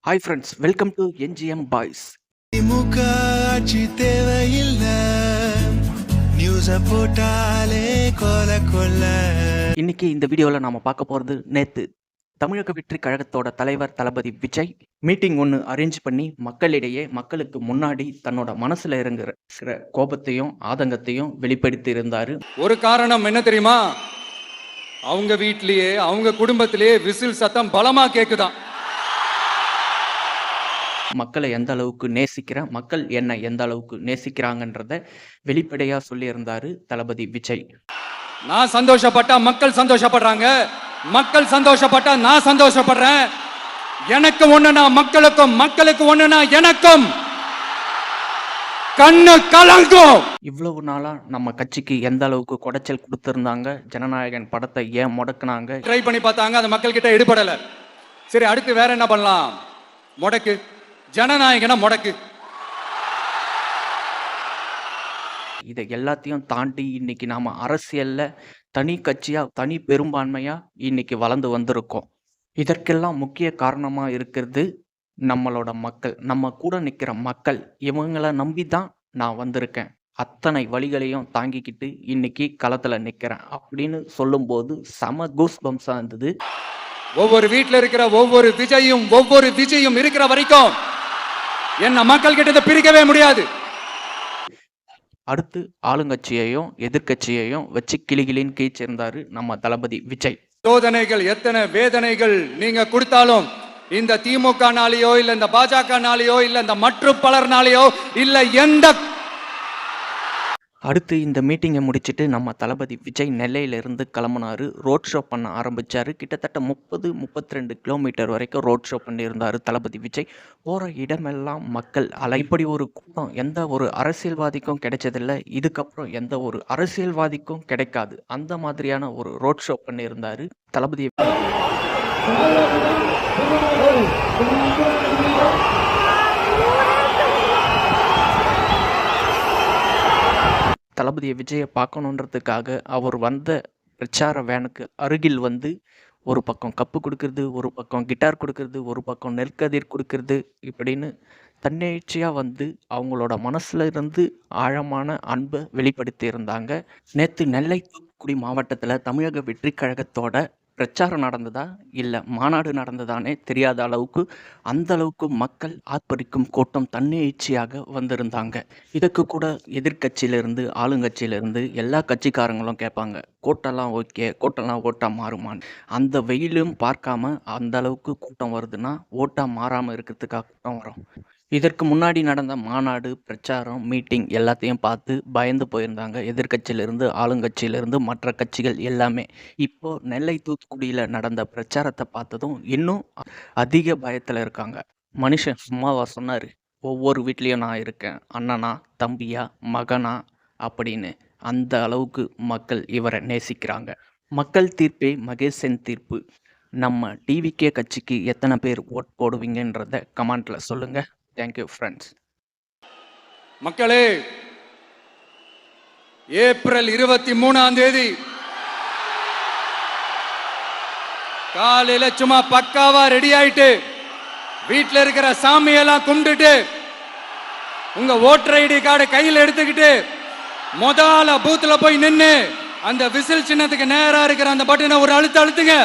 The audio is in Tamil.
Hi friends, welcome to NGM boys. DMK ஆட்சி தேவையில்ல, நியூஸ போட்டாலே கொலை கொள்ள. இன்னைக்கு இந்த வீடியோவில் நாம் பார்க்க போகிறது நேற்று தமிழக வெற்றி கழகத்தோட தலைவர் தளபதி விஜய் மீட்டிங் ஒன்று அரேஞ்ச் பண்ணி மக்களிடையே மக்களுக்கு முன்னாடி தன்னோட மனசில் இருக்கிற கோபத்தையும் ஆதங்கத்தையும் வெளிப்படுத்தி இருந்தார். ஒரு காரணம் என்ன தெரியுமா? அவங்க வீட்லயே அவங்க குடும்பத்திலேயே விசில் சத்தம் பலமா கேக்குதான். மக்களை எந்த அளவுக்கு நேசிக்கிறேன், மக்கள் என்ன எந்த அளவுக்கு நேசிக்கிறாங்கன்றத வெளிப்படையா சொல்லியிருந்தாரு தளபதி விஜய். நான் சந்தோஷப்பட்டா மக்கள் சந்தோஷப்படுறாங்க, மக்கள் சந்தோஷப்பட்டா நான் சந்தோஷப்படுறேன். எனக்கு ஒண்ணுனா மக்களுக்கும், மக்களுக்கு ஒண்ணுனா எனக்கும் கண்ணு கலங்கும். இவ்வளவு நாளா நம்ம கட்சிக்கு எந்த அளவுக்கு குடைச்சல் கொடுத்திருந்தாங்க, ஜனநாயகன் படத்தை ஏன் முடக்குனாங்க, ட்ரை பண்ணி பார்த்தாங்க, அந்த மக்கள் கிட்ட எடுபடல. சரி, அடுத்து வேற என்ன பண்ணலாம்? முடக்கு, ஜனநாயகன முடக்கு. இதை எல்லாத்தையும் தாண்டி இன்னைக்கு நாம அரசியல்ல தனி கட்சியா தனி பெரும்பான்மையா இன்னைக்கு வளர்ந்து வந்திருக்கோம். இதற்கெல்லாம் முக்கிய காரணமா இருக்கிறது நம்மளோட மக்கள், நம்ம கூட நிக்கிற மக்கள். இவங்களை நம்பி தான் நான் வந்திருக்கேன், அத்தனை வழிகளையும் தாங்கிக்கிட்டு இன்னைக்கு களத்துல நிக்கிறேன் அப்படின்னு சொல்லும்போது செம கூஸ் பம்ஸா இருந்தது. ஒவ்வொரு வீட்டுல இருக்கிற ஒவ்வொரு விஜயும் இருக்கிற வரைக்கும் என்ன மக்கள் கிட்ட பிரிக்கவே முடியாது. அடுத்து ஆளுங்கட்சியையும் எதிர்கட்சியையும் வச்சு கிளிகிளின்னு கீச்சிருந்தாரு நம்ம தளபதி விஜய். சோதனைகள் எத்தனை வேதனைகள் நீங்க கொடுத்தாலும் இந்த திமுக நாளையோ இல்ல இந்த பாஜக நாளையோ இல்ல இந்த மற்றும் பலர்னாலேயோ இல்ல எந்த. அடுத்து இந்த மீட்டிங்கை முடிச்சுட்டு நம்ம தளபதி விஜய் நெல்லையிலிருந்து கிளம்புனாரு. ரோட் ஷோ பண்ண ஆரம்பிச்சாரு. கிட்டத்தட்ட 32 கிலோமீட்டர் வரைக்கும் ரோட் ஷோ பண்ணியிருந்தாரு தளபதி விஜய். போகிற இடமெல்லாம் மக்கள் அலை. இப்படி ஒரு கூட்டம் எந்த ஒரு அரசியல்வாதிக்கும் கிடைச்சதில்லை, இதுக்கப்புறம் எந்த ஒரு அரசியல்வாதிக்கும் கிடைக்காது. அந்த மாதிரியான ஒரு ரோட் ஷோ பண்ணியிருந்தாரு தளபதி. தளபதியை விஜயை பார்க்கணுன்றதுக்காக அவர் வந்த பிரச்சார வேனுக்கு அருகில் வந்து ஒரு பக்கம் கப்பு கொடுக்கறது, ஒரு பக்கம் கிட்டார் கொடுக்கறது, ஒரு பக்கம் நெற்கதிர் கொடுக்கறது, இப்படின்னு தன்னெழுச்சியாக வந்து அவங்களோட மனசுல இருந்து ஆழமான அன்பை வெளிப்படுத்தி இருந்தாங்க. நேற்று நெல்லை தூத்துக்குடி மாவட்டத்தில் தமிழக வெற்றி கழகத்தோட பிரச்சாரம் நடந்ததா இல்லை மாநாடு நடந்ததானே தெரியாத அளவுக்கு அந்த அளவுக்கு மக்கள் ஆர்ப்பரிக்கும் கூட்டம் தன்னெழுச்சியாக வந்திருந்தாங்க. இதுக்கு கூட எதிர்கட்சியிலிருந்து ஆளுங்கட்சியிலிருந்து எல்லா கட்சிக்காரங்களும் கேட்பாங்க, கூட்டம்லாம் ஓகே, கூட்டம்லாம் ஓட்டா மாறுமான்னு. அந்த வெயிலும் பார்க்காம அந்த அளவுக்கு கூட்டம் வருதுன்னா ஓட்டா மாறாமல் இருக்கிறதுக்காக கூட்டம் வரும். இதற்கு முன்னாடி நடந்த மாநாடு, பிரச்சாரம், மீட்டிங் எல்லாத்தையும் பார்த்து பயந்து போயிருந்தாங்க எதிர்கட்சியிலிருந்து ஆளுங்கட்சியிலிருந்து மற்ற கட்சிகள் எல்லாமே. இப்போ நெல்லை தூத்துக்குடியில் நடந்த பிரச்சாரத்தை பார்த்ததும் இன்னும் அதிக பயத்தில் இருக்காங்க. மனுஷன் சும்மாவா சொன்னார், ஒவ்வொரு வீட்லேயும் நான் இருக்கேன், அண்ணனா தம்பியா மகனா அப்படின்னு. அந்த அளவுக்கு மக்கள் இவரை நேசிக்கிறாங்க. மக்கள் தீர்ப்பே மகேசன் தீர்ப்பு. நம்ம டிவிகே கட்சிக்கு எத்தனை பேர் ஓட் போடுவீங்கன்றத கமெண்ட்ல சொல்லுங்க. Thank you friends. மக்களே, ஏப்ரல் 23 காலையில சும்மா பக்காவா ரெடி ஆயிட்டு வீட்டுல இருக்கிற சாமியெல்லாம் கும்பிட்டுட்டு உங்க ஓட்டர் ஐடி கார்டு கையில் எடுத்துக்கிட்டு முதல்ல பூத்துல போய் நின்று அந்த விசில் சின்னத்துக்கு நேரா இருக்கிற அந்த பட்டனை ஒரு அழுத்த அழுத்துங்க.